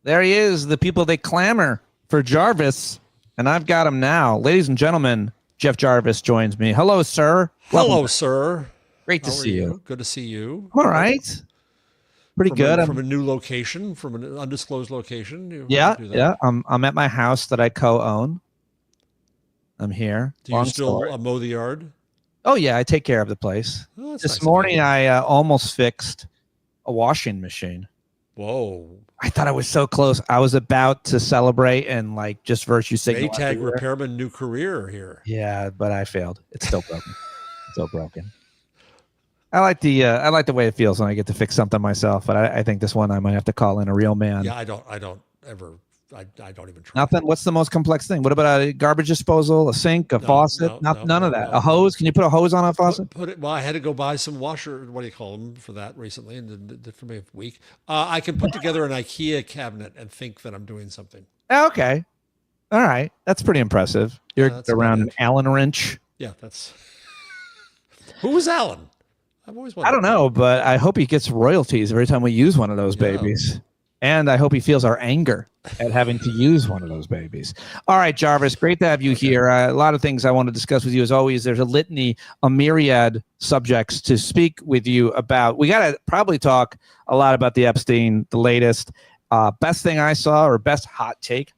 There he is. The people, they clamor for Jarvis, and I've got him now. Ladies and gentlemen, Jeff Jarvis joins me. Hello, sir. Hello, sir. Great to see you. Good to see you. I'm all right. Pretty good. From a new location, from an undisclosed location. Yeah. I'm at my house that I co-own. I'm here. Do you still mow the yard? Oh, yeah. I take care of the place. Oh, this morning, I almost fixed a washing machine. Whoa. I thought I was so close. I was about to celebrate and like just virtue signal. Maytag repairman, new career here. Yeah, but I failed. It's still broken. Still broken. I like the way it feels when I get to fix something myself, but I think this one I might have to call in a real man. Yeah, I don't even try. Nothing. What's the most complex thing? What about a garbage disposal, a sink, a faucet? None of that. A hose? Can you put a hose on a faucet? Well, I had to go buy some washer. What do you call them for that recently? And did for me a week. I can put together an IKEA cabinet and think that I'm doing something. Okay. All right. That's pretty impressive. You're around an Allen wrench. Yeah, that's. Who was Allen? I've always wondered. I don't know, but I hope he gets royalties every time we use one of those babies. And I hope he feels our anger at having to use one of those babies. All right, Jarvis, great to have you here. A lot of things I want to discuss with you. As always, there's a litany, a myriad subjects to speak with you about. We got to probably talk a lot about the Epstein, the latest. Best thing I saw, or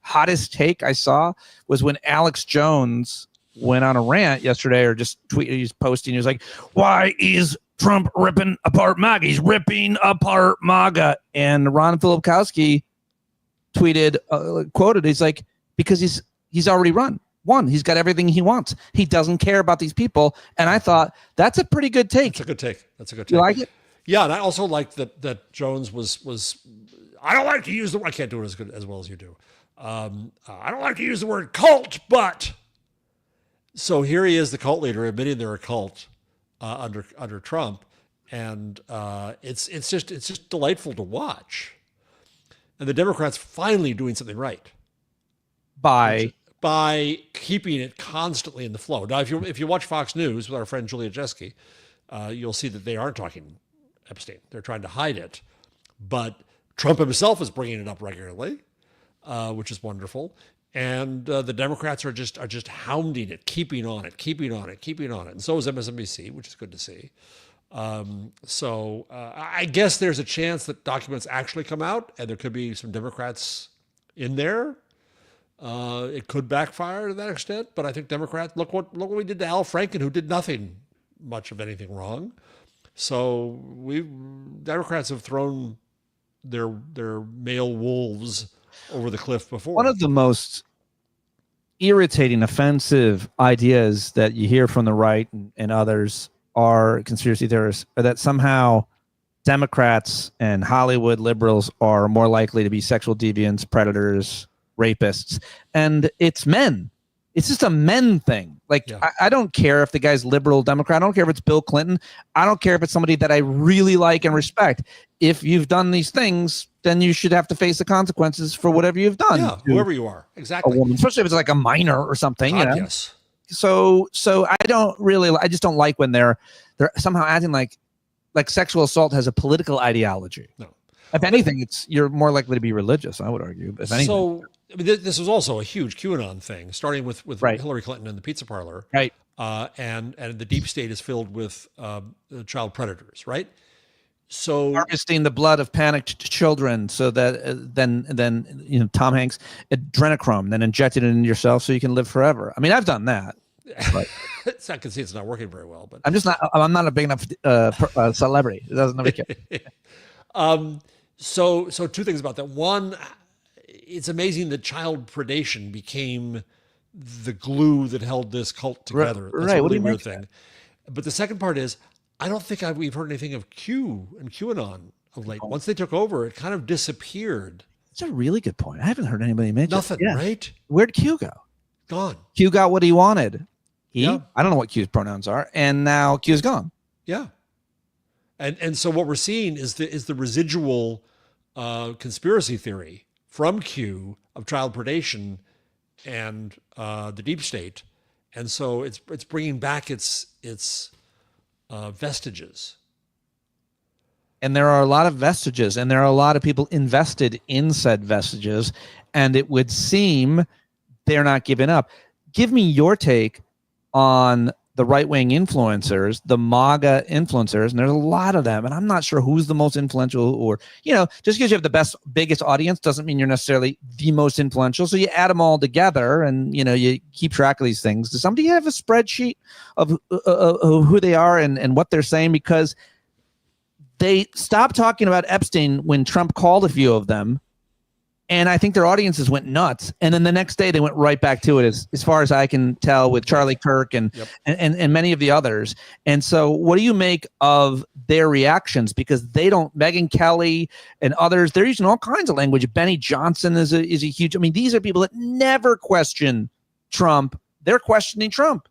hottest take I saw, was when Alex Jones went on a rant yesterday, or just tweeted, he's posting, he was like, why is Trump ripping apart MAGA? He's ripping apart MAGA. And Ron Filipkowski tweeted, quoted, he's like, because he's already won. He's got everything he wants. He doesn't care about these people. And I thought, that's a pretty good take. That's a good take. You like it? Yeah, and I also liked that Jones was I don't like to use I can't do it as well as you do. I don't like to use the word cult, but so here he is, the cult leader, admitting they're a cult under Trump, and it's just delightful to watch. And the Democrats finally doing something right by keeping it constantly in the flow. Now, if you watch Fox News with our friend Julia Jeske, you'll see that they aren't talking Epstein. They're trying to hide it, but Trump himself is bringing it up regularly, which is wonderful. And the Democrats are just hounding it, keeping on it. And so is MSNBC, which is good to see. So I guess there's a chance that documents actually come out, and there could be some Democrats in there. It could backfire to that extent, but I think Democrats look what we did to Al Franken, who did nothing much of anything wrong. So Democrats have thrown their male wolves over the cliff before. One of the most irritating, offensive ideas that you hear from the right and others are conspiracy theorists, are that somehow Democrats and Hollywood liberals are more likely to be sexual deviants, predators, rapists, and it's men. It's just a men thing. Like, yeah. I don't care if the guy's liberal Democrat. I don't care if it's Bill Clinton. I don't care if it's somebody that I really like and respect. If you've done these things, then you should have to face the consequences for whatever you've done. Yeah, whoever you are. Exactly. A woman, especially if it's like a minor or something. God, you know? Yes. So I just don't like when they're somehow acting like sexual assault has a political ideology. No. If anything, you're more likely to be religious, I would argue. If anything. So I mean, this was also a huge QAnon thing, starting with right. Hillary Clinton and the pizza parlor. Right. And the deep state is filled with child predators, right? So harvesting the blood of panicked children, so that then Tom Hanks adrenochrome, then injected it into yourself so you can live forever. I mean, I've done that. But I can see it's not working very well, but I'm not a big enough celebrity. It doesn't nobody care. So two things about that. One, it's amazing that child predation became the glue that held this cult together. That's a really weird thing. But the second part is, I don't think we've heard anything of Q and QAnon of late. Once they took over, it kind of disappeared. That's a really good point. I haven't heard anybody mention nothing, right? Where'd Q go? Gone. Q got what he wanted. I don't know what Q's pronouns are, and now Q's gone. Yeah. And so what we're seeing is the residual conspiracy theory from Q of child predation and the deep state, and so it's bringing back its vestiges. and there are a lot of vestiges, and there are a lot of people invested in said vestiges, and it would seem they're not giving up. Give me your take on the right-wing influencers, the MAGA influencers, and there's a lot of them, and I'm not sure who's the most influential, or, just because you have the biggest audience doesn't mean you're necessarily the most influential. So you add them all together, and, you keep track of these things. Does somebody have a spreadsheet of who they are and what they're saying? Because they stopped talking about Epstein when Trump called a few of them, and I think their audiences went nuts. And then the next day they went right back to it, as far as I can tell, with Charlie Kirk and many of the others. And so what do you make of their reactions? Because they don't, Megyn Kelly and others, they're using all kinds of language. Benny Johnson is a huge, these are people that never question Trump. They're questioning Trump.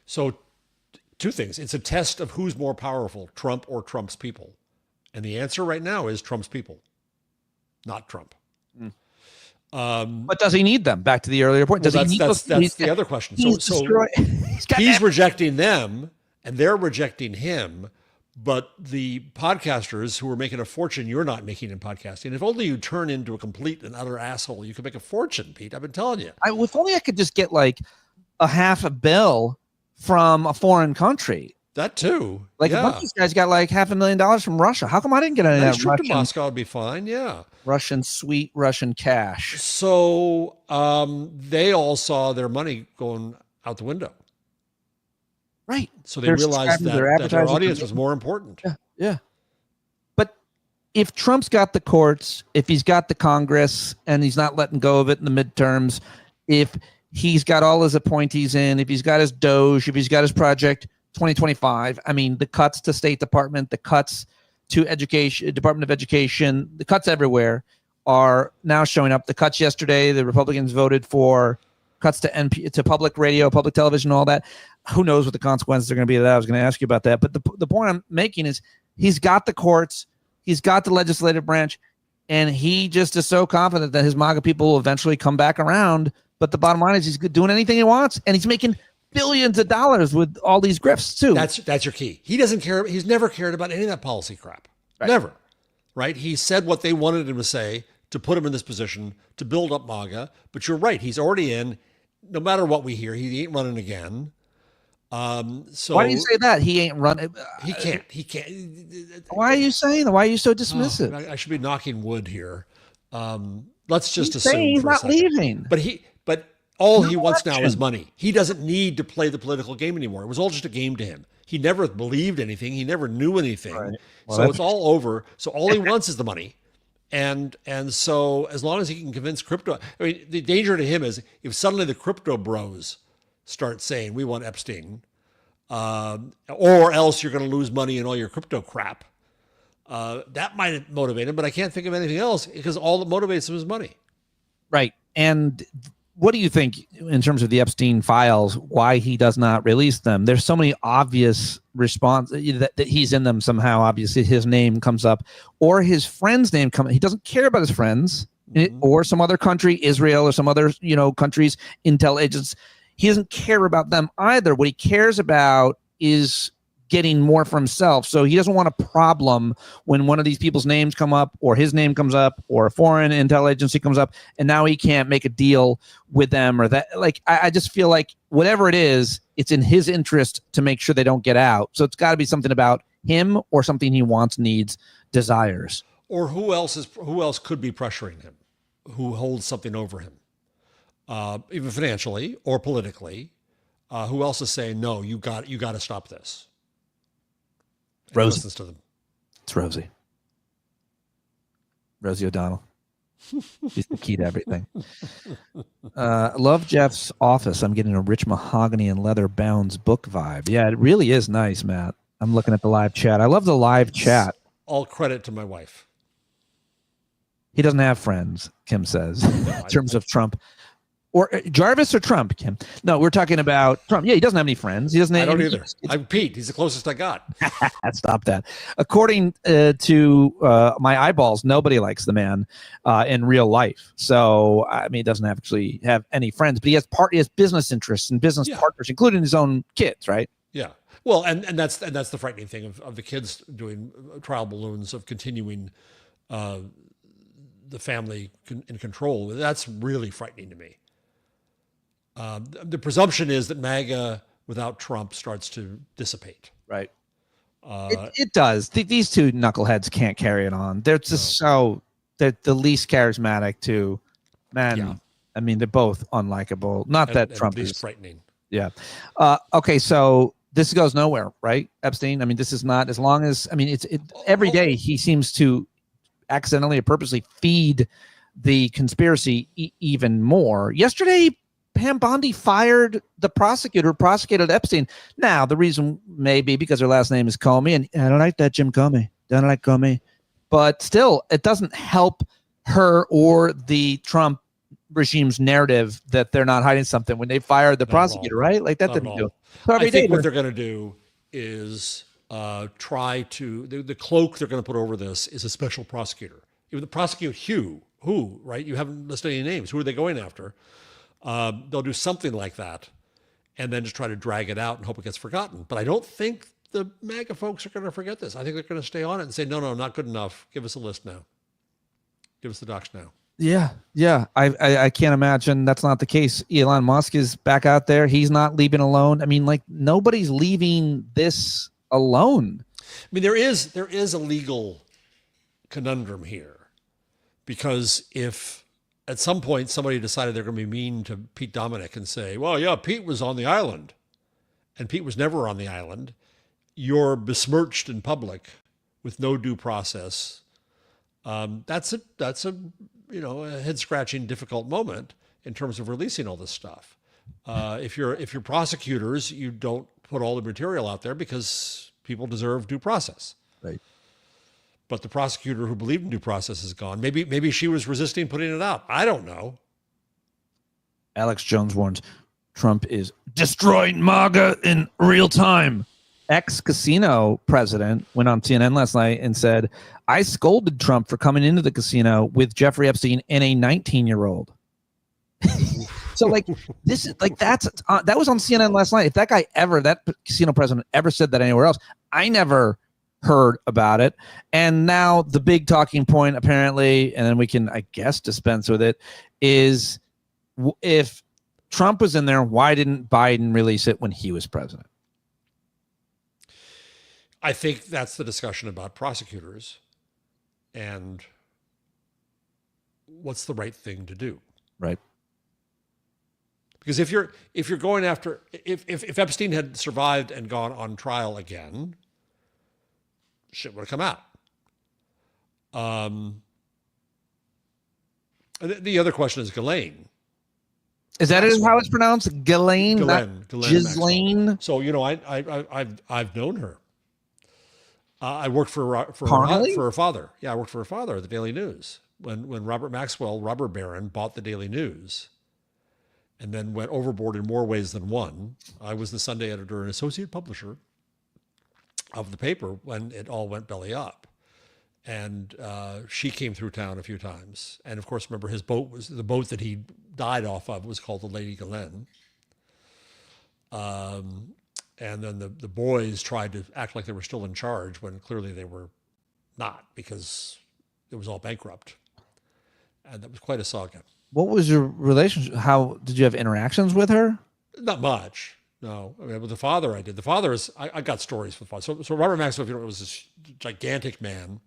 So two things. It's a test of who's more powerful, Trump or Trump's people. And the answer right now is Trump's people, not Trump. But does he need them? Back to the earlier point. That's the other question. He's rejecting them, and they're rejecting him. But the podcasters who are making a fortune, you're not making in podcasting. If only you turn into a complete and utter asshole, you could make a fortune, Pete. I've been telling you. If only I could just get like a half a bill from a foreign country. That too. A bunch of these guys got like $500,000 from Russia. How come I didn't get any of that? Trip to Moscow would be fine. Yeah. Sweet Russian cash. So they all saw their money going out the window. Right. So they realized that their audience was more important. Yeah. But if Trump's got the courts, if he's got the Congress, and he's not letting go of it in the midterms, if he's got all his appointees in, if he's got his Doge, if he's got his Project 2025, the cuts to State Department, the cuts to Education, Department of Education, the cuts everywhere are now showing up. The cuts yesterday, the Republicans voted for cuts to public radio, public television, all that. Who knows what the consequences are going to be of that? I was going to ask you about that. But the point I'm making is he's got the courts, he's got the legislative branch, and he just is so confident that his MAGA people will eventually come back around. But the bottom line is he's doing anything he wants, and he's making billions of dollars with all these grifts too. That's your key. He doesn't care. He's never cared about any of that policy crap. Right. Never. Right. He said what they wanted him to say to put him in this position to build up MAGA. But you're right. He's already in. No matter what we hear, he ain't running again. So why do you say that? He ain't running. He can't. He can't. Why are you saying that? Why are you so dismissive? I should be knocking wood here. Let's just assume he's not leaving. But all he wants now is money. He doesn't need to play the political game anymore. It was all just a game to him. He never believed anything. He never knew anything. Right. Well, so it's all over. So all he wants is the money. And so as long as he can convince crypto, the danger to him is if suddenly the crypto bros start saying, we want Epstein, or else you're going to lose money in all your crypto crap. That might motivate him, but I can't think of anything else because all that motivates him is money. Right. And what do you think in terms of the Epstein files, why he does not release them? There's so many obvious responses that he's in them somehow. Obviously, his name comes up or his friend's name comes. He doesn't care about his friends or some other country, Israel or some other, countries, intel agents. He doesn't care about them either. What he cares about is getting more for himself. So he doesn't want a problem when one of these people's names come up or his name comes up or a foreign intel agency comes up and now he can't make a deal with them or that. Like, I just feel like whatever it is, it's in his interest to make sure they don't get out. So it's got to be something about him or something he wants, needs, desires. Or who else could be pressuring him, who holds something over him, even financially or politically. Who else is saying, no, you got to stop this? Rosie. Listens to them. It's Rosie O'Donnell. She's the key to everything. Love Jeff's office. I'm getting a rich mahogany and leather bounds book vibe. Yeah, it really is nice, Matt. I'm looking at the live chat. I love the live chat. All credit to my wife. He doesn't have friends, Kim says, in terms of Trump. Or Jarvis or Trump, Kim? No, we're talking about Trump. Yeah, he doesn't have any friends. He doesn't. I don't either. I'm Pete. He's the closest I got. Stop that. According to my eyeballs, nobody likes the man in real life. So he doesn't actually have any friends, but he has business interests and business partners, including his own kids, right? Yeah. Well, and that's the frightening thing of the kids doing trial balloons, of continuing the family in control. That's really frightening to me. The presumption is that MAGA without Trump starts to dissipate. Right. It does. These two knuckleheads can't carry it on. They're just they're the least charismatic too. Man, Yeah. I mean, they're both unlikable. Not that Trump is is frightening. Yeah. Okay, so this goes nowhere, right? Epstein. I mean, this is not, as long as, I mean, every day he seems to accidentally or purposely feed the conspiracy even more. Yesterday, Pam Bondi fired the prosecutor who prosecuted Epstein. Now, the reason may be because her last name is Comey, and I don't like that Jim Comey. Don't like Comey. But still, it doesn't help her or the Trump regime's narrative that they're not hiding something when they fired the prosecutor, right? Like that didn't do. So I think what they're going to do is try to, the cloak they're going to put over this is a special prosecutor. Even the prosecute who, right? You haven't listed any names. Who are they going after? They'll do something like that and then just try to drag it out and hope it gets forgotten. But I don't think the MAGA folks are going to forget this. I think they're going to stay on it and say, no, not good enough. Give us a list now. Give us the docs now. Yeah. I can't imagine that's not the case. Elon Musk is back out there. He's not leaving alone. I mean, like, nobody's leaving this alone. I mean, there is a legal conundrum here, because if at some point somebody decided they're going to be mean to Pete Dominick and say, well, yeah, Pete was on the island, and Pete was never on the island, you're besmirched in public with no due process. That's a a head-scratching, difficult moment in terms of releasing all this stuff. If you're prosecutors, you don't put all the material out there because people deserve due process. Right. But the prosecutor who believed in due process is gone. Maybe she was resisting putting it out. I don't know. Alex Jones warns Trump is destroying MAGA in real time. Ex-casino president went on CNN last night and said, I scolded Trump for coming into the casino with Jeffrey Epstein and a 19-year-old. So like, this is like, that was on CNN last night. If that casino president ever said that anywhere else, I never heard about it. And now the big talking point, apparently, and then we can, I guess, dispense with it, is if Trump was in there, why didn't Biden release it when he was president? I think that's the discussion about prosecutors and what's the right thing to do. Right. Because if you're going after, if Epstein had survived and gone on trial again, shit would have come out. The other question is Ghislaine. Is that how it's pronounced? Ghislaine, Ghislaine. So I've known her. I worked for her father. Yeah, I worked for her father at the Daily News when Robert Maxwell, robber baron, bought the Daily News, and then went overboard in more ways than one. I was the Sunday editor and associate publisher of the paper when it all went belly up, and she came through town a few times. And of course, remember, his boat was the boat that he died off of was called the Lady Ghislaine. And then the boys tried to act like they were still in charge when clearly they were not, because it was all bankrupt. And that was quite a saga. What was your relationship? How did you have interactions with her? Not much. No. I mean, with the father, I did. The father is, I got stories with the father. So Robert Maxwell, if you don't know, was this gigantic man.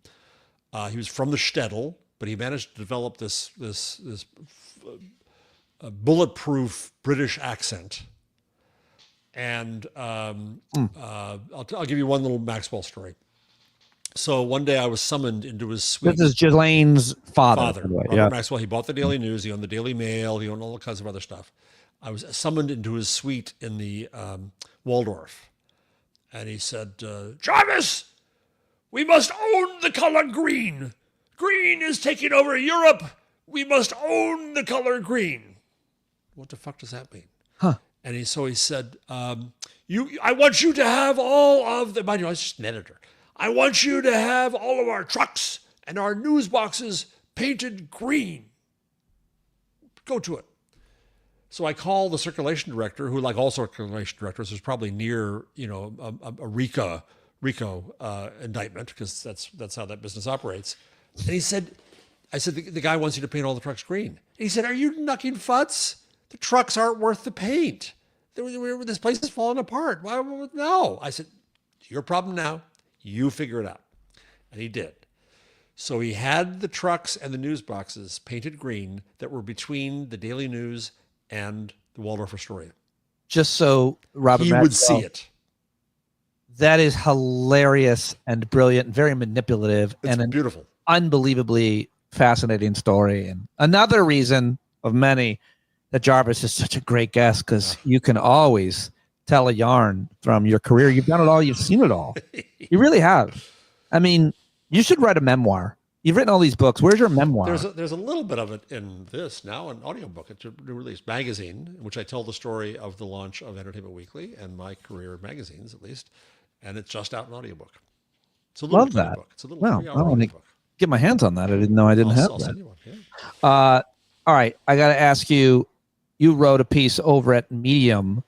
He was from the shtetl, but he managed to develop this bulletproof British accent. And I'll give you one little Maxwell story. So one day I was summoned into his suite. This is Ghislaine's father. Robert Maxwell. He bought the Daily News. He owned the Daily Mail. He owned all kinds of other stuff. I was summoned into his suite in the Waldorf. And he said, Jarvis, we must own the color green. Green is taking over Europe. We must own the color green. What the fuck does that mean? Huh. And he said, I want you to have all of the, mind you, I was just an editor. I want you to have all of our trucks and our news boxes painted green. Go to it. So I call the circulation director, who, like all circulation directors, was probably near, a RICO indictment, because that's how that business operates. And he said, I said, the guy wants you to paint all the trucks green. And he said, are you knucking futs? The trucks aren't worth the paint. This place is falling apart. Why? No. I said, your problem now. You figure it out. And he did. So he had the trucks and the news boxes painted green that were between the Daily News and the Waldorf Astoria. Just so Robert He would see it. That is hilarious and brilliant and very manipulative. It's beautiful. Unbelievably fascinating story. And another reason of many that Jarvis is such a great guest, because you can always tell a yarn from your career. You've done it all. You've seen it all. You really have. I mean, you should write a memoir. You've written all these books. Where's your memoir? There's a little bit of it in this now, an audiobook. It's a new release magazine, in which I tell the story of the launch of Entertainment Weekly and my career of magazines, at least. And it's just out in audiobook. It's a little book. It's a little 3-hour audiobook. Get my hands on that. I didn't know I didn't have I'll that. send you one, yeah. All right. I got to ask you, you wrote a piece over at Medium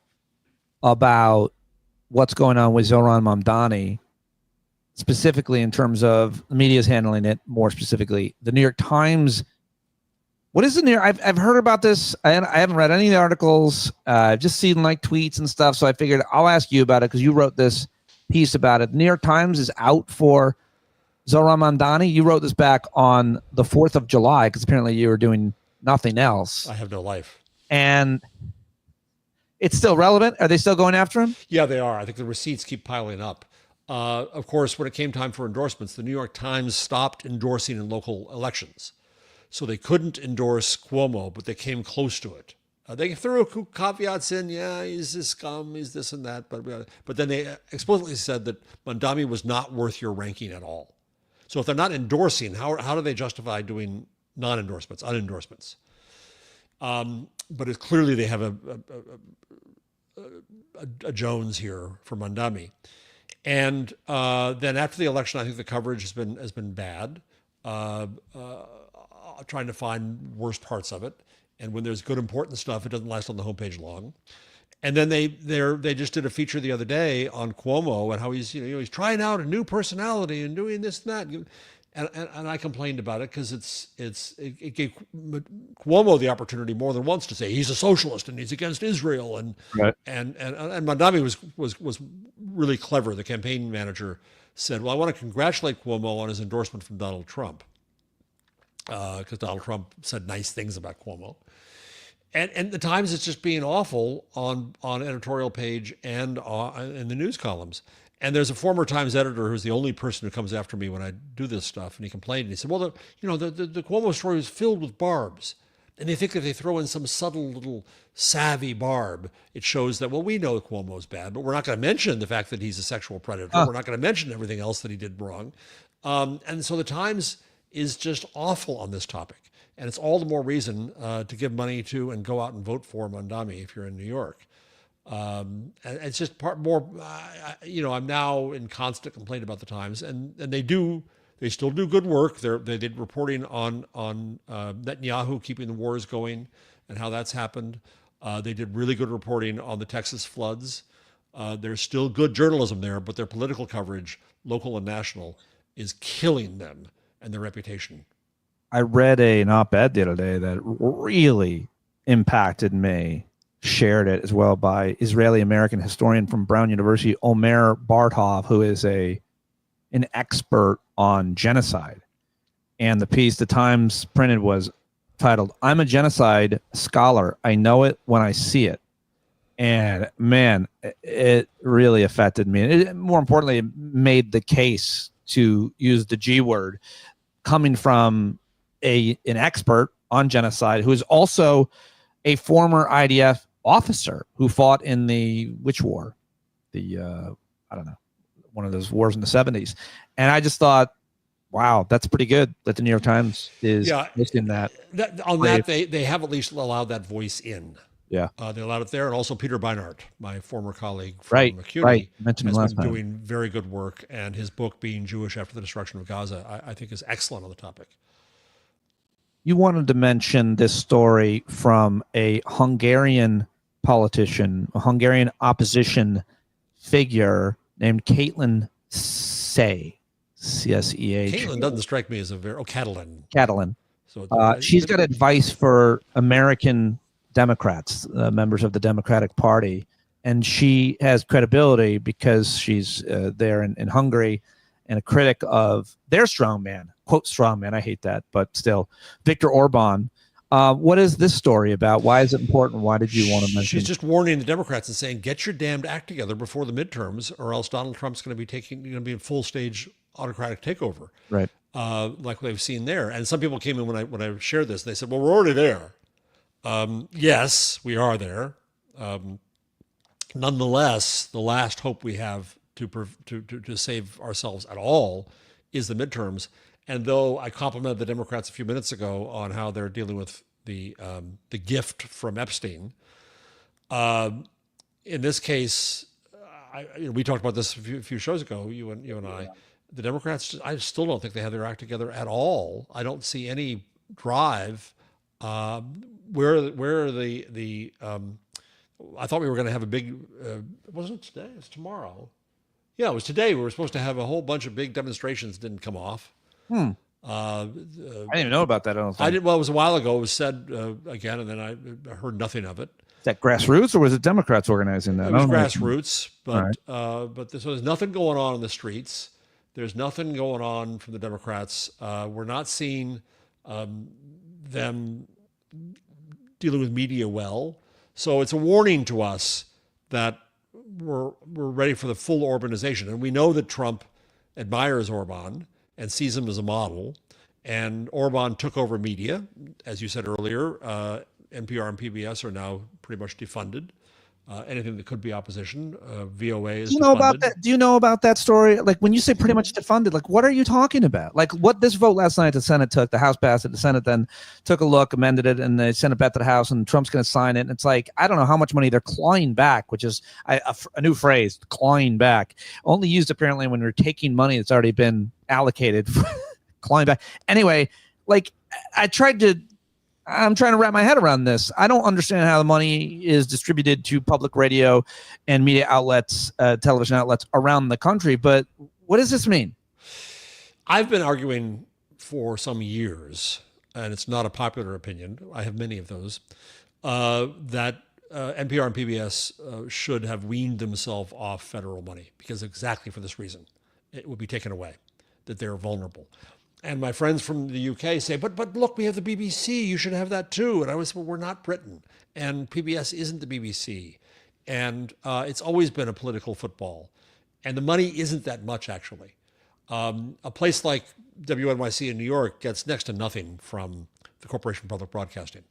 about what's going on with Zohran Mamdani, specifically in terms of the media's handling it, more specifically. The New York Times. What is the New York? I've heard about this. I haven't read any of the articles. I've just seen like tweets and stuff. So I figured I'll ask you about it because you wrote this piece about it. The New York Times is out for Zohran Mamdani. You wrote this back on the 4th of July because apparently you were doing nothing else. I have no life. And it's still relevant? Are they still going after him? Yeah, they are. I think the receipts keep piling up. Of course, when it came time for endorsements, the New York Times stopped endorsing in local elections. So they couldn't endorse Cuomo, but they came close to it. They threw caveats in, yeah, he's this scum, he's this and that. But then they explicitly said that Mamdani was not worth your ranking at all. So if they're not endorsing, how do they justify doing non-endorsements, unendorsements? But clearly they have a Jones here for Mamdani. And then after the election, I think the coverage has been bad, trying to find worst parts of it. And when there's good, important stuff, it doesn't last on the homepage long. And then they just did a feature the other day on Cuomo and how he's trying out a new personality and doing this and that. And I complained about it because it gave Cuomo the opportunity more than once to say he's a socialist and he's against Israel and right. and Mamdani was really clever. The campaign manager said, "Well, I want to congratulate Cuomo on his endorsement from Donald Trump because Donald Trump said nice things about Cuomo." And the Times is just being awful on editorial page and in the news columns. And there's a former Times editor who's the only person who comes after me when I do this stuff. And he complained. And he said, well, the Cuomo story was filled with barbs. And they think if they throw in some subtle little savvy barb, it shows that, well, we know Cuomo's bad, but we're not going to mention the fact that he's a sexual predator. We're not going to mention everything else that he did wrong. And so the Times is just awful on this topic. And it's all the more reason to give money to and go out and vote for Mamdani if you're in New York. And it's just I'm now in constant complaint about the Times, and they still do good work. They did reporting on Netanyahu keeping the wars going and how that's happened. They did really good reporting on the Texas floods. There's still good journalism there, but their political coverage, local and national, is killing them and their reputation. I read an op-ed the other day that really impacted me. Shared it as well by Israeli-American historian from Brown University, Omer Bartov, who is an expert on genocide. And the piece the Times printed was titled, "I'm a genocide scholar. I know it when I see it." And man, it really affected me. It, more importantly, it made the case to use the G word coming from an expert on genocide who is also a former IDF officer who fought in which war? I don't know, one of those wars in the 70s. And I just thought, wow, that's pretty good that the New York Times is listing that. They have at least allowed that voice in. Yeah. They allowed it there. And also Peter Beinart, my former colleague from CUNY, has been doing very good work. And his book, Being Jewish After the Destruction of Gaza, I think is excellent on the topic. You wanted to mention this story from a Hungarian politician, a Hungarian opposition figure named Caitlin Say, Cseah. Caitlin doesn't strike me as a Catalan. Catalan. So She's got advice for American Democrats, members of the Democratic Party, and she has credibility because she's there in Hungary and a critic of their strongman, quote strongman. I hate that, but still, Viktor Orban. What is this story about? Why is it important? Why did you want to mention? She's just warning the Democrats and saying, "Get your damned act together before the midterms, or else Donald Trump's going to be in full stage autocratic takeover." Right. Like we've seen there. And some people came in when I shared this, and they said, "Well, we're already there." Yes, we are there. Nonetheless, the last hope we have to save ourselves at all is the midterms. And though I complimented the Democrats a few minutes ago on how they're dealing with the gift from Epstein, in this case, we talked about this a few shows ago. You and I, the Democrats, I still don't think they have their act together at all. I don't see any drive. Where are the I thought we were going to have a big. Wasn't it today? It's tomorrow. Yeah, it was today. We were supposed to have a whole bunch of big demonstrations. Didn't come off. I didn't even know about that. I don't think. I did. Well, it was a while ago. It was said again, and then I heard nothing of it. Is that grassroots, or was it Democrats organizing that? It was grassroots, but so there's nothing going on in the streets. There's nothing going on from the Democrats. We're not seeing them dealing with media well. So it's a warning to us that we're ready for the full Orbanization. And we know that Trump admires Orban and sees him as a model. And Orban took over media. As you said earlier, NPR and PBS are now pretty much defunded. Anything that could be opposition, VOA is. Do you know about that? Do you know about that story? Like when you say pretty much defunded, like what are you talking about? Like what this vote last night, the Senate took, the House passed it, the Senate then took a look, amended it, and they sent it back to the House, and Trump's going to sign it. And it's like I don't know how much money they're clawing back, which is a new phrase, clawing back, only used apparently when you're taking money that's already been allocated, clawing back. Anyway, like I'm trying to wrap my head around this. I don't understand how the money is distributed to public radio and media outlets, television outlets around the country. But what does this mean? I've been arguing for some years, and it's not a popular opinion. I have many of those, that NPR and PBS should have weaned themselves off federal money because exactly for this reason. It would be taken away, that they're vulnerable. And my friends from the UK say, but look, we have the BBC. You should have that too. And I was, well, we're not Britain. And PBS isn't the BBC. And it's always been a political football. And the money isn't that much, actually. A place like WNYC in New York gets next to nothing from the Corporation for Public Broadcasting.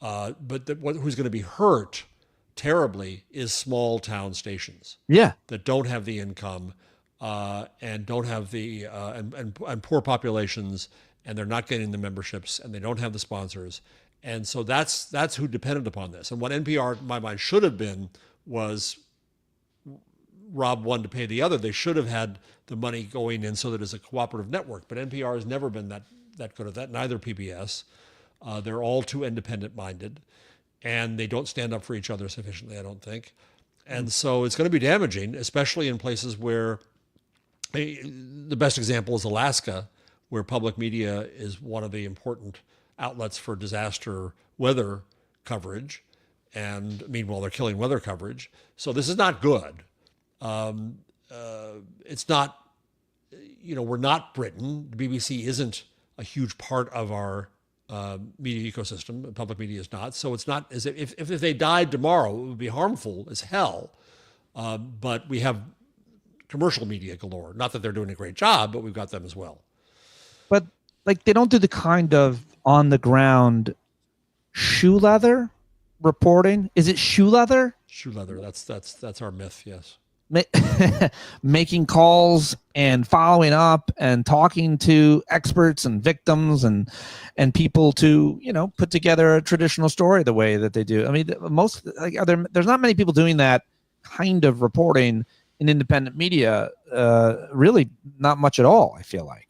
But who's going to be hurt terribly is small town stations. Yeah. That don't have the income. And don't have the and poor populations, and they're not getting the memberships, and they don't have the sponsors, and so that's who depended upon this. And what NPR, in my mind, should have been was rob one to pay the other. They should have had the money going in so that it's a cooperative network. But NPR has never been that good at that. Neither PBS. They're all too independent-minded, and they don't stand up for each other sufficiently, I don't think. And so it's going to be damaging, especially in places where. The best example is Alaska, where public media is one of the important outlets for disaster weather coverage. And meanwhile, they're killing weather coverage. So this is not good. It's not, we're not Britain. The BBC isn't a huge part of our media ecosystem. Public media is not. So it's not as if they died tomorrow, it would be harmful as hell. But we have commercial media galore. Not that they're doing a great job, but we've got them as well. But like they don't do the kind of on the ground shoe leather reporting. Is it shoe leather? Shoe leather. That's our myth. Yes. Making calls and following up and talking to experts and victims and people to put together a traditional story the way that they do. I mean, there's not many people doing that kind of reporting in independent media, really not much at all, I feel like.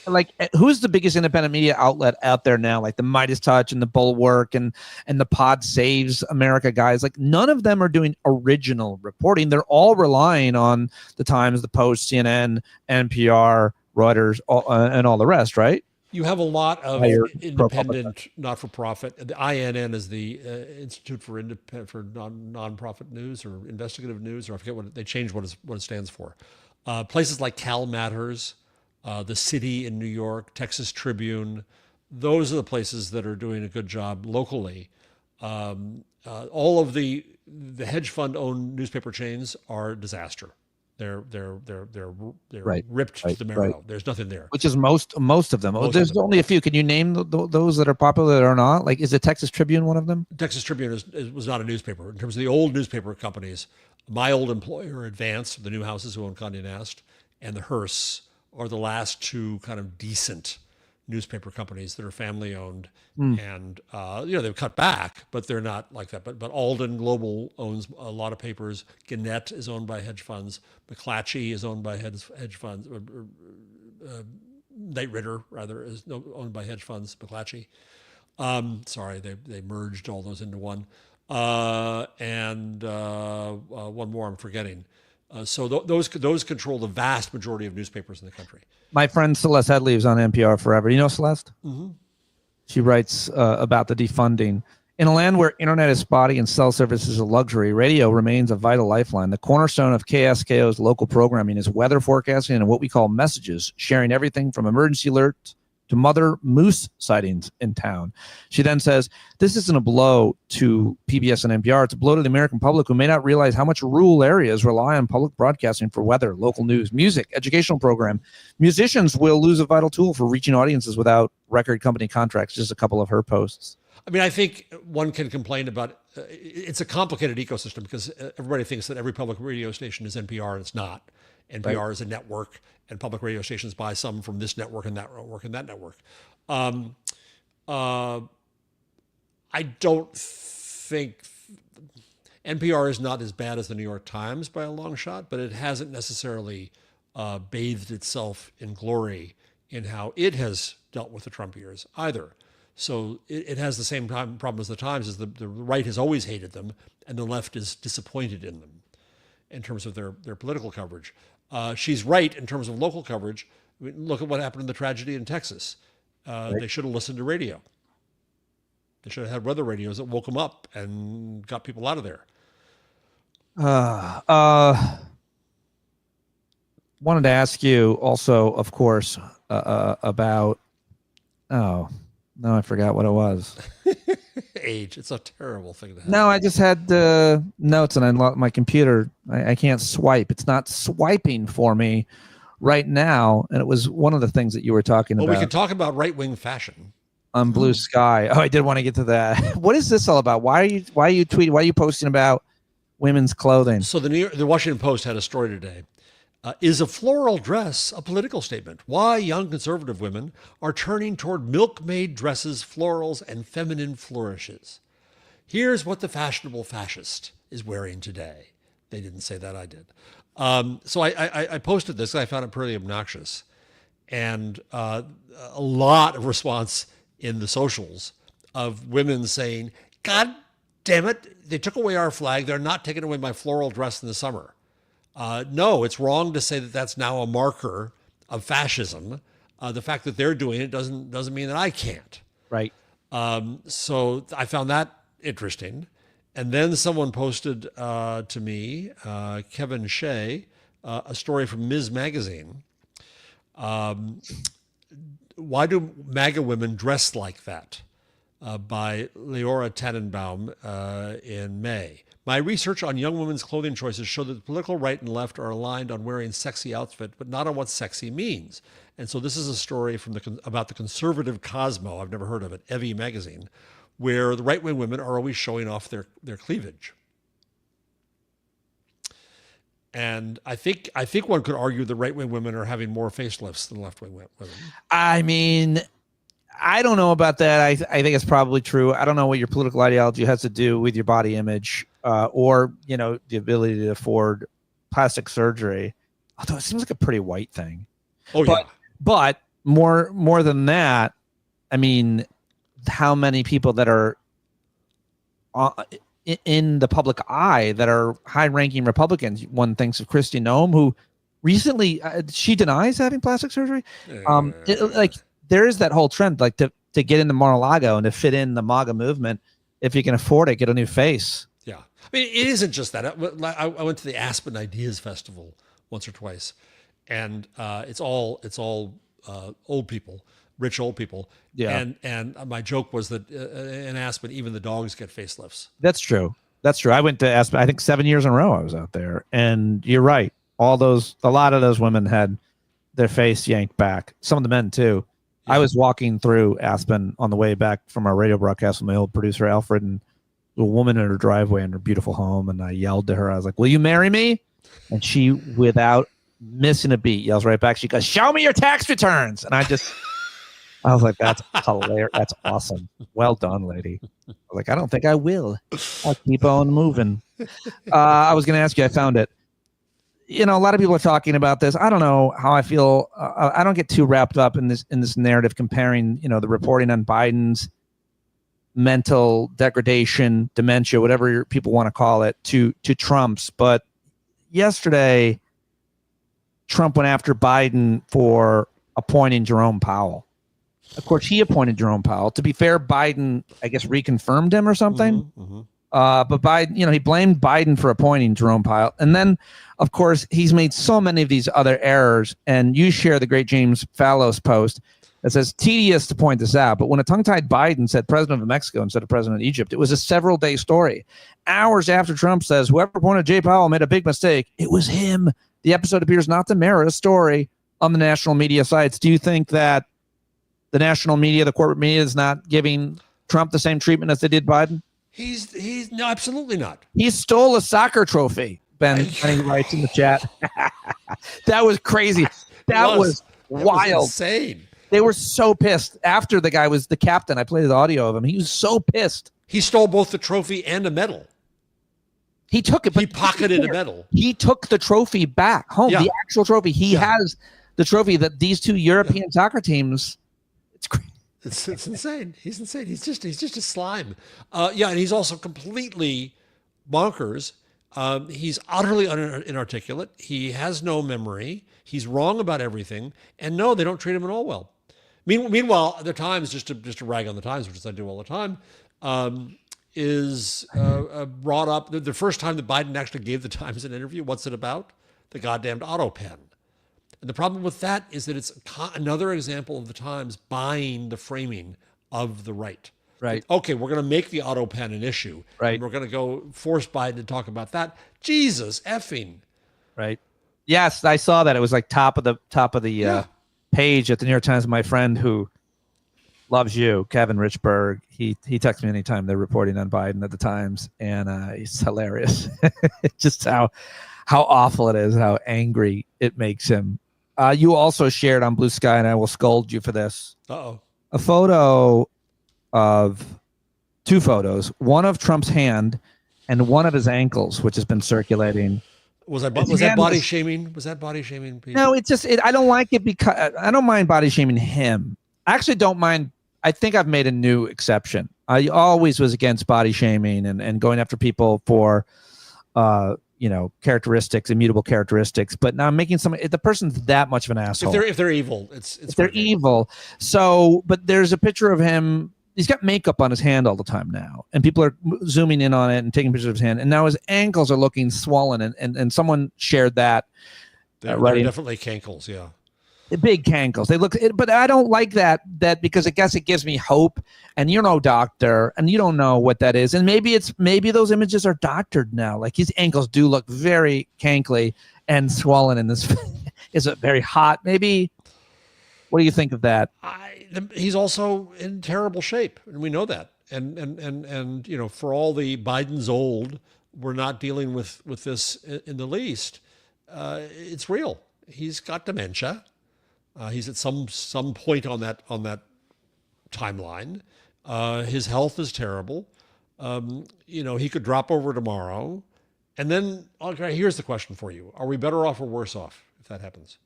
Like, who's the biggest independent media outlet out there now? Like the Midas Touch and the Bulwark and the Pod Saves America guys. Like, none of them are doing original reporting. They're all relying on the Times, the Post, CNN, NPR, Reuters, and all the rest, right? You have a lot of independent, not-for-profit. The INN is the Institute for Non-Profit News or Investigative News, or I forget what they changed what it stands for. Places like Cal Matters, the City in New York, Texas Tribune, those are the places that are doing a good job locally. All of the hedge fund-owned newspaper chains are a disaster. They're ripped to the marrow. Right. There's nothing there. Which is most of them. There's only a few. Can you name those that are popular that are not? Like, is the Texas Tribune one of them? Texas Tribune was not a newspaper. In terms of the old newspaper companies, my old employer, Advance, the Newhouses who own Condé Nast, and the Hearsts are the last two kind of decent newspaper companies that are family owned. And they've cut back, but they're not like that. But Alden Global owns a lot of papers. Gannett is owned by hedge funds. McClatchy is owned by hedge funds. Knight Ridder rather is owned by hedge funds. McClatchy. Sorry, they merged all those into one. And one more I'm forgetting. So those control the vast majority of newspapers in the country. My friend Celeste Headley is on NPR forever. You know Celeste? Mm-hmm. She writes about the defunding. In a land where internet is spotty and cell service is a luxury, radio remains a vital lifeline. The cornerstone of KSKO's local programming is weather forecasting and what we call messages, sharing everything from emergency alerts to mother moose sightings in town. She then says, this isn't a blow to PBS and NPR. It's a blow to the American public who may not realize how much rural areas rely on public broadcasting for weather, local news, music, educational program. Musicians will lose a vital tool for reaching audiences without record company contracts. Just a couple of her posts. I mean, I think one can complain about it's a complicated ecosystem because everybody thinks that every public radio station is NPR, and it's not. NPR is a network, and public radio stations buy some from this network and that network and that network. I don't think NPR is not as bad as the New York Times by a long shot, but it hasn't necessarily bathed itself in glory in how it has dealt with the Trump years either. So it has the same problem as the Times, is the right has always hated them and the left is disappointed in them in terms of their political coverage. She's right in terms of local coverage. I mean, look at what happened in the tragedy in Texas. They should have listened to radio. They should have had weather radios that woke them up and got people out of there. Wanted to ask you also, of course, about, no, I forgot what it was. Age. It's a terrible thing to have. No, I just had notes and I locked my computer. I can't swipe. It's not swiping for me right now. And it was one of the things that you were talking about. Well, we could talk about right-wing fashion. On Blue Sky. Oh, I did want to get to that. What is this all about? Why are you tweeting? Why are you posting about women's clothing? So the Washington Post had a story today. Is a floral dress a political statement? Why young conservative women are turning toward milkmaid dresses, florals, and feminine flourishes. Here's what the fashionable fascist is wearing today. They didn't say that, I did. So I posted this. I found it pretty obnoxious. And a lot of response in the socials of women saying, God damn it, they took away our flag. They're not taking away my floral dress in the summer. No, it's wrong to say that that's now a marker of fascism. The fact that they're doing it doesn't mean that I can't. Right. So I found that interesting. And then someone posted to me, Kevin Shea, a story from Ms. Magazine. Why do MAGA women dress like that? By Leora Tannenbaum in May. My research on young women's clothing choices show that the political right and left are aligned on wearing sexy outfit, but not on what sexy means. And so this is a story from about the conservative Cosmo, I've never heard of it, Evie magazine, where the right-wing women are always showing off their cleavage. And I think one could argue the right-wing women are having more facelifts than left-wing women. I mean, I don't know about that. I think it's probably true. I don't know what your political ideology has to do with your body image or, the ability to afford plastic surgery. Although it seems like a pretty white thing. Oh, yeah. But more than that, I mean, how many people that are in the public eye that are high-ranking Republicans? One thinks of Kristi Noem, who recently she denies having plastic surgery. Like there is that whole trend, like to get into Mar-a-Lago and to fit in the MAGA movement. If you can afford it, get a new face. Yeah, I mean, it isn't just that. I went to the Aspen Ideas Festival once or twice, and it's all old people, rich old people. Yeah. And my joke was that in Aspen, even the dogs get facelifts. That's true. That's true. I went to Aspen, I think 7 years in a row I was out there. And you're right. A lot of those women had their face yanked back. Some of the men too. Yeah. I was walking through Aspen on the way back from our radio broadcast with my old producer, Alfred, and a woman in her driveway in her beautiful home. And I yelled to her, I was like, "Will you marry me?" And she, without missing a beat, yells right back. She goes, "Show me your tax returns." And I was like, "That's hilarious. That's awesome. Well done, lady." I was like, "I don't think I will. I'll keep on moving." I was going to ask you, I found it. A lot of people are talking about this. I don't know how I feel. I don't get too wrapped up in this narrative comparing, the reporting on Biden's mental degradation, dementia, whatever people want to call it, to Trump's. But yesterday, Trump went after Biden for appointing Jerome Powell. Of course, he appointed Jerome Powell. To be fair, Biden, I guess, reconfirmed him or something. Mm-hmm, mm-hmm. But Biden, he blamed Biden for appointing Jerome Powell. And then, of course, he's made so many of these other errors. And you share the great James Fallows post that says, tedious to point this out, but when a tongue-tied Biden said president of Mexico instead of president of Egypt, it was a several-day story. Hours after Trump says, whoever appointed Jay Powell made a big mistake, it was him. The episode appears not to mirror a story on the national media sites. Do you think that the national media, the corporate media, is not giving Trump the same treatment as they did Biden? He's no, absolutely not. He stole a soccer trophy, Ben writes in the chat. That was crazy. That was wild. Was insane. They were so pissed after the guy was the captain. I played the audio of him. He was so pissed. He stole both the trophy and a medal. He took it. But he pocketed a medal. He took the trophy back home. Yeah. The actual trophy. He has the trophy that these two European soccer teams. It's crazy. It's insane. He's insane. He's just a slime. And he's also completely bonkers. He's utterly inarticulate. He has no memory. He's wrong about everything. And no, they don't treat him at all well. Meanwhile, the Times, just to rag on the Times, which I do all the time, is brought up the first time that Biden actually gave the Times an interview. What's it about? The goddamned auto pen. And the problem with that is that it's another example of the Times buying the framing of the right. Right. Okay, we're going to make the auto pen an issue. Right. And we're going to go force Biden to talk about that. Jesus effing. Right. Yes, I saw that. It was like top of the page at the New York Times. My friend who loves you, Kevin Richburg, he texts me anytime they're reporting on Biden at the Times, and he's hilarious. Just how awful it is, how angry it makes him. You also shared on Blue Sky, and I will scold you for this. Uh-oh. A photo of two photos, one of Trump's hand and one of his ankles, which has been circulating. Was that body shaming? Was that body shaming? People? No, it's just I don't like it because I don't mind body shaming him. I actually don't mind. I think I've made a new exception. I always was against body shaming and going after people for characteristics, immutable characteristics. But now I'm making the person's that much of an asshole. If they're evil, it's they're evil. So, but there's a picture of him. He's got makeup on his hand all the time now, and people are zooming in on it and taking pictures of his hand. And now his ankles are looking swollen, and someone shared that. They're definitely cankles, yeah. Big cankles. They look, but I don't like that because I guess it gives me hope. And you're no doctor, and you don't know what that is. And maybe those images are doctored now. Like his ankles do look very cankly and swollen, and this is it very hot. Maybe. What do you think of that? He's also in terrible shape, and we know that. And for all the Biden's old, we're not dealing with this in the least. It's real. He's got dementia. He's at some point on that timeline. His health is terrible. He could drop over tomorrow. And then, okay, here's the question for you: are we better off or worse off if that happens?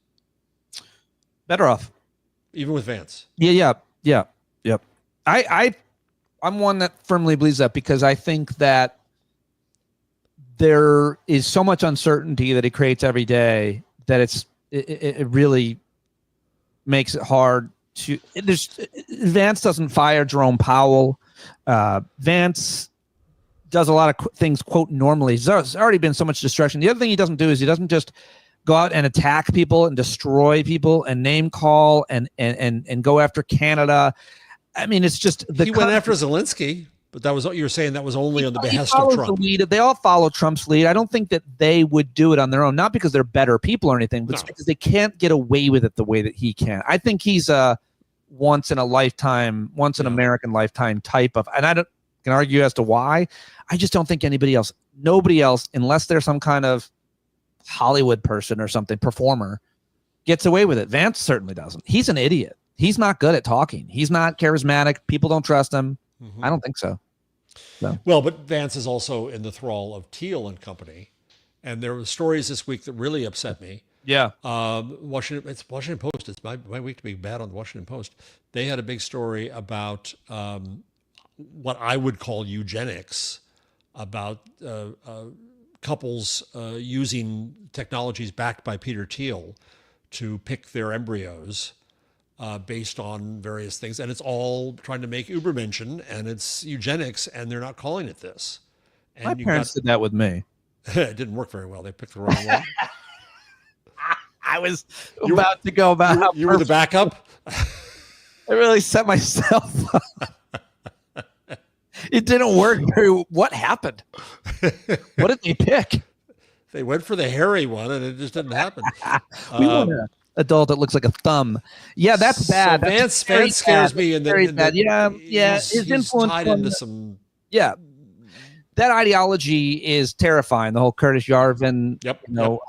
Better off. even with Vance. Yep. I'm one that firmly believes that, because I think that there is so much uncertainty that it creates every day that it really makes it hard to. Vance doesn't fire Jerome Powell. Vance does a lot of things, quote, normally. There's already been so much destruction. The other thing he doesn't do is he doesn't just go out and attack people and destroy people and name call and go after Canada. I mean, it's just he went after Zelensky, but that was what you were saying. That was only on the behest of Trump. They all follow Trump's lead. I don't think that they would do it on their own, not because they're better people or anything, but because they can't get away with it the way that he can. I think he's a once in an American lifetime type of, and I can argue as to why. I just don't think nobody else, unless they're some kind of Hollywood person or something, performer, gets away with it. Vance certainly doesn't. He's an idiot. He's not good at talking. He's not charismatic. People don't trust him. Mm-hmm. I don't think so. Well, but Vance is also in the thrall of Thiel and company. And there were stories this week that really upset me. Yeah. Washington Post. It's my week to be bad on the Washington Post. They had a big story about what I would call eugenics, about couples using technologies backed by Peter Thiel to pick their embryos based on various things. And it's all trying to make Übermenschen, and it's eugenics, and they're not calling it this. And my parents did that with me. It didn't work very well. They picked the wrong one. I was about to go about you were the backup? I really set myself up. It didn't work very. What happened? What did they pick? They went for the hairy one, and it just didn't happen. We want an adult that looks like a thumb. Yeah, that's bad. So Vance scares me. And very bad. Yeah. His influence tied into some. Yeah, that ideology is terrifying. The whole Curtis Yarvin,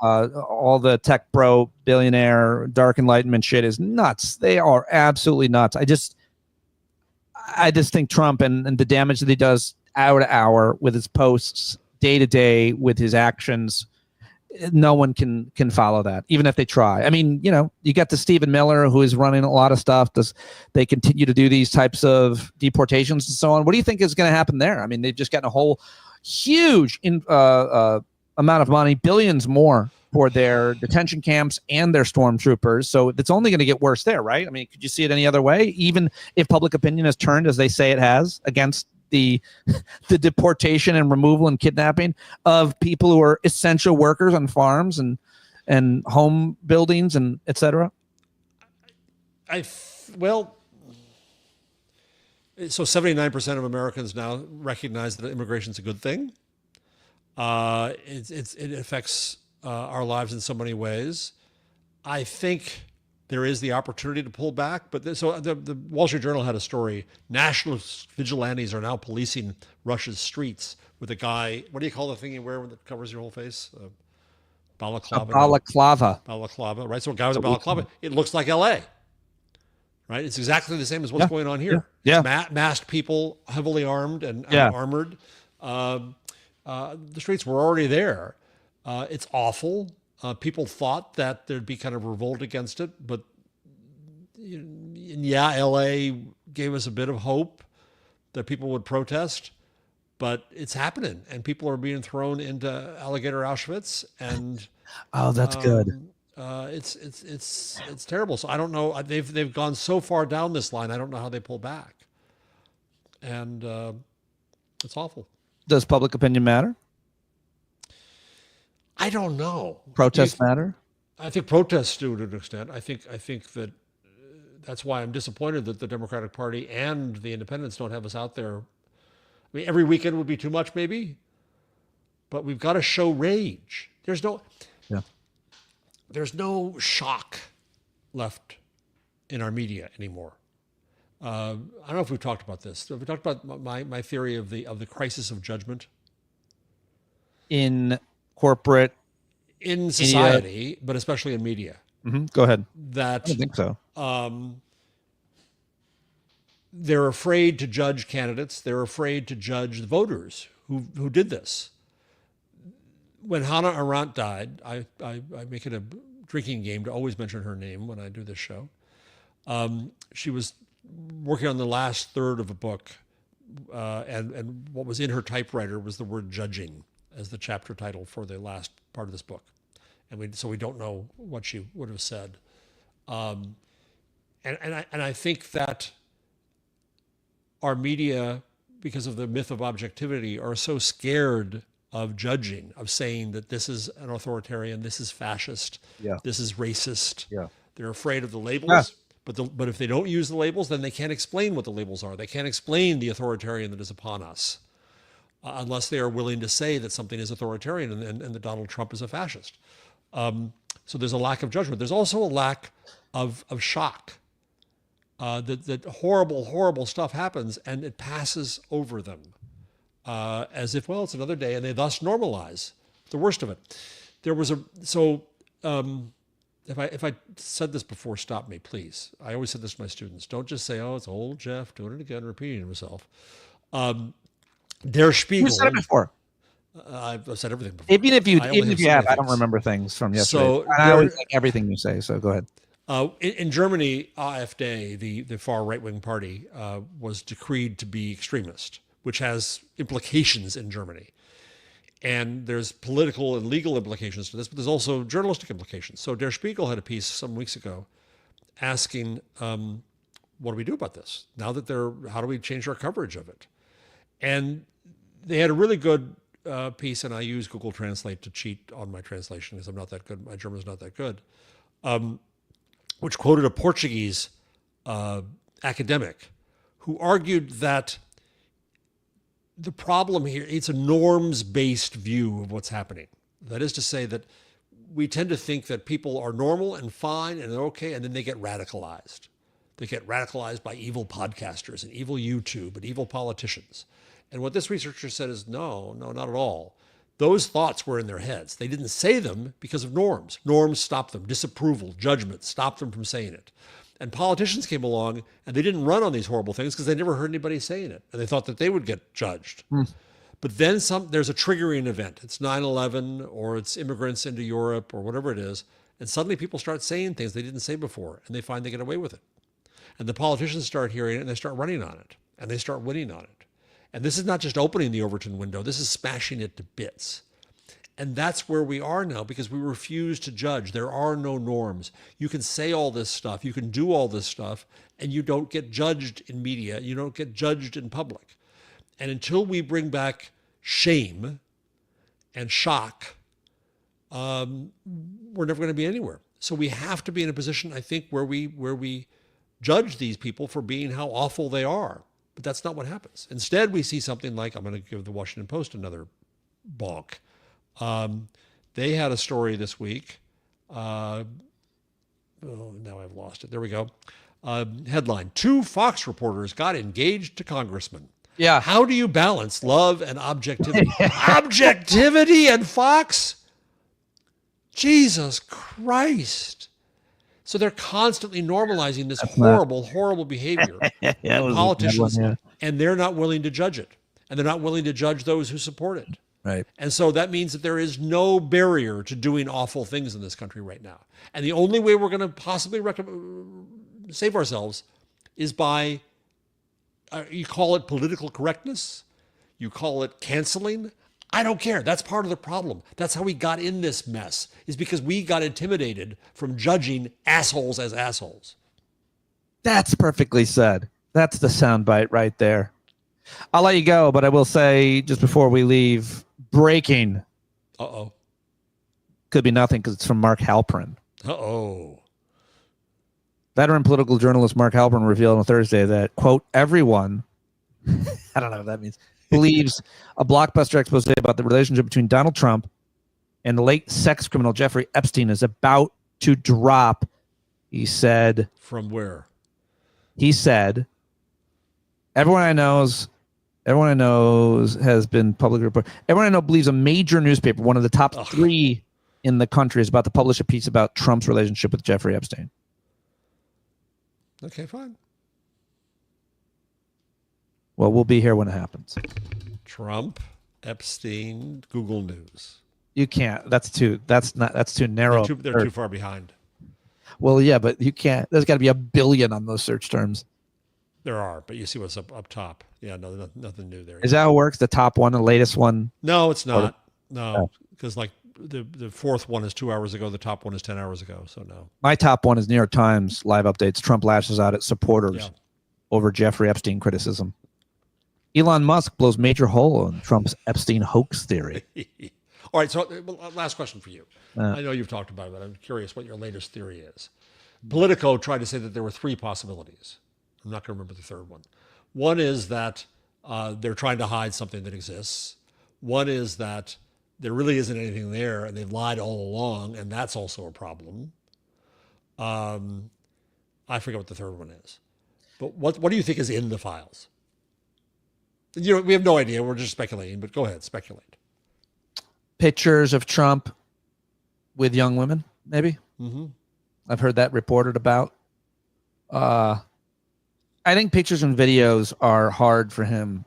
all the tech bro, billionaire, dark enlightenment shit is nuts. They are absolutely nuts. I just think Trump and the damage that he does hour to hour with his posts, day to day with his actions, no one can follow that, even if they try. I mean, you got the Stephen Miller, who is running a lot of stuff. They continue to do these types of deportations and so on. What do you think is going to happen there? I mean, they've just gotten a whole huge amount of money, billions more, for their detention camps and their stormtroopers. So it's only going to get worse there, right? I mean, could you see it any other way? Even if public opinion has turned, as they say it has, against the deportation and removal and kidnapping of people who are essential workers on farms and home buildings and et cetera? So 79% of Americans now recognize that immigration is a good thing. It affects our lives in so many ways. I think there is the opportunity to pull back, but the Wall Street Journal had a story. Nationalist vigilantes are now policing Russia's streets with a guy. What do you call the thing you wear that covers your whole face? Balaclava. Balaclava, right? So a guy with a balaclava. It looks like L.A., right? It's exactly the same as what's going on here. Yeah. Masked people, heavily armed and armored. The streets were already there. It's awful. People thought that there'd be kind of revolt against it, but LA gave us a bit of hope that people would protest, but it's happening, and people are being thrown into alligator Auschwitz, and that's good. It's terrible. So I don't know. They've gone so far down this line. I don't know how they pull back, and it's awful. Does public opinion matter? I don't know. Protests matter? I think protests do to an extent. I think that that's why I'm disappointed that the Democratic Party and the independents don't have us out there. I mean, every weekend would be too much, maybe, but we've got to show rage. There's no shock left in our media anymore. I don't know if we've talked about this. Have we talked about my theory of the crisis of judgment in corporate, in society, but especially in media? Mm-hmm. Go ahead. I don't think so. They're afraid to judge candidates. They're afraid to judge the voters who did this. When Hannah Arendt died, I make it a drinking game to always mention her name when I do this show. She was working on the last third of a book, and what was in her typewriter was the word judging as the chapter title for the last part of this book. So we don't know what she would have said. And I think that our media, because of the myth of objectivity, are so scared of judging, of saying that this is an authoritarian, this is fascist, this is racist. Yeah. They're afraid of the labels, but if they don't use the labels, then they can't explain what the labels are. They can't explain the authoritarian that is upon us, unless they are willing to say that something is authoritarian and that Donald Trump is a fascist. So there's a lack of judgment. There's also a lack of shock. That horrible, horrible stuff happens and it passes over them as if, well, it's another day, and they thus normalize the worst of it. There was if I said this before, stop me, please. I always said this to my students. Don't just say, oh, it's old Jeff doing it again, repeating himself. Der Spiegel. You said it before. I've said everything before. Even if you have, I don't remember things from yesterday. So I always like everything you say, so go ahead. In Germany, AfD, the far right-wing party, was decreed to be extremist, which has implications in Germany. And there's political and legal implications to this, but there's also journalistic implications. So Der Spiegel had a piece some weeks ago asking, what do we do about this? Now that how do we change our coverage of it? And they had a really good piece, and I use Google Translate to cheat on my translation because I'm not that good. My German's not that good. Which quoted a Portuguese academic who argued that the problem here, it's a norms-based view of what's happening. That is to say that we tend to think that people are normal and fine and they're okay, and then they get radicalized. They get radicalized by evil podcasters and evil YouTube and evil politicians. And what this researcher said is, no, not at all. Those thoughts were in their heads. They didn't say them because of norms. Norms stopped them. Disapproval, judgment stopped them from saying it. And politicians came along and they didn't run on these horrible things because they never heard anybody saying it. And they thought that they would get judged. But then there's a triggering event. It's 9/11 or it's immigrants into Europe or whatever it is. And suddenly people start saying things they didn't say before and they find they get away with it. And the politicians start hearing it and they start running on it and they start winning on it. And this is not just opening the Overton window. This is smashing it to bits. And that's where we are now because we refuse to judge. There are no norms. You can say all this stuff. You can do all this stuff, and you don't get judged in media. You don't get judged in public. And until we bring back shame and shock, we're never going to be anywhere. So we have to be in a position, I think, where we judge these people for being how awful they are. But that's not what happens. Instead, we see something like, I'm going to give the Washington Post another bonk. They had a story this week. Now I've lost it. There we go. Headline, 2 Fox reporters got engaged to congressmen. Yeah. How do you balance love and objectivity? Objectivity and Fox? Jesus Christ. So they're constantly normalizing this horrible behavior of politicians, and they're not willing to judge it. And they're not willing to judge those who support it. Right. And so that means that there is no barrier to doing awful things in this country right now. And the only way we're going to possibly save ourselves is by, you call it political correctness, you call it canceling. I don't care. That's part of the problem. That's how we got in this mess, is because we got intimidated from judging assholes as assholes. That's perfectly said. That's the soundbite right there. I'll let you go, but I will say just before we leave, breaking. Uh-oh. Could be nothing because it's from Mark Halperin. Uh-oh. Veteran political journalist Mark Halperin revealed on Thursday that, quote, everyone, I don't know what that means, believes a blockbuster expose about the relationship between Donald Trump and the late sex criminal Jeffrey Epstein is about to drop. He said. From where? He said, everyone I know has been publicly reported. Everyone I know believes a major newspaper, one of the top 3 in the country, is about to publish a piece about Trump's relationship with Jeffrey Epstein. Okay, fine. Well, we'll be here when it happens. Trump, Epstein, Google News. You can't. That's too narrow. They're too far behind. Well, yeah, but you can't. There's got to be a billion on those search terms. There are, but you see what's up top. Yeah, no, nothing new there. Is that how it works? The top one, the latest one? No, it's not. Oh. No, because like the fourth one is 2 hours ago. The top one is 10 hours ago. So no. My top one is New York Times live updates. Trump lashes out at supporters over Jeffrey Epstein criticism. Elon Musk blows major hole in Trump's Epstein hoax theory. All right. So last question for you. I know you've talked about it, but I'm curious what your latest theory is. Politico tried to say that there were 3 possibilities. I'm not going to remember the third one. One is that they're trying to hide something that exists. One is that there really isn't anything there and they've lied all along, and that's also a problem. I forget what the third one is. But what do you think is in the files? You know, we have no idea. We're just speculating, but go ahead, speculate. Pictures of Trump with young women, maybe. Mm-hmm. I've heard that reported about. I think pictures and videos are hard for him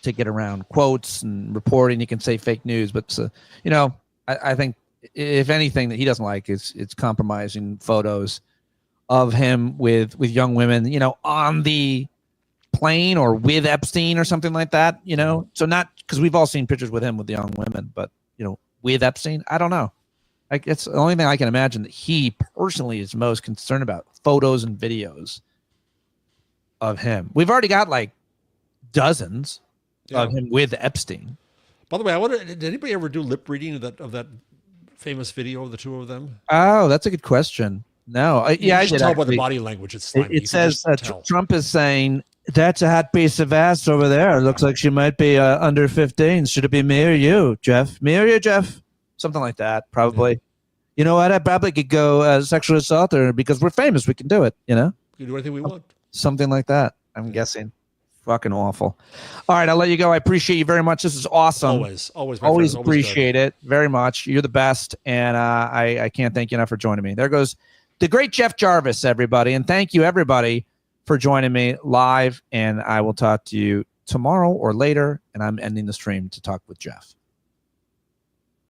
to get around. Quotes and reporting, you can say fake news, but I think if anything that he doesn't like is it's compromising photos of him with young women, on the plane or with Epstein or something like that, So not because we've all seen pictures with him with young women, but with Epstein, I don't know. It's the only thing I can imagine that he personally is most concerned about: photos and videos of him. We've already got like dozens of him with Epstein. By the way, I wonder, did anybody ever do lip reading of that famous video of the two of them? Oh, that's a good question. No, I did. Tell by the body language. It says Trump is saying, "That's a hot piece of ass over there. It looks like she might be under 15. Should it be me or you, Jeff? Me or you, Jeff?" Something like that, probably. Yeah. You know what? I probably could go sexual assault her because we're famous. We can do it. We can do anything we want. Something like that. I'm guessing. Fucking awful. All right, I'll let you go. I appreciate you very much. This is awesome. Always appreciate it very much. You're the best, and I can't thank you enough for joining me. There goes the great Jeff Jarvis, everybody, and thank you everybody for joining me live. And I will talk to you tomorrow or later. And I'm ending the stream to talk with Jeff.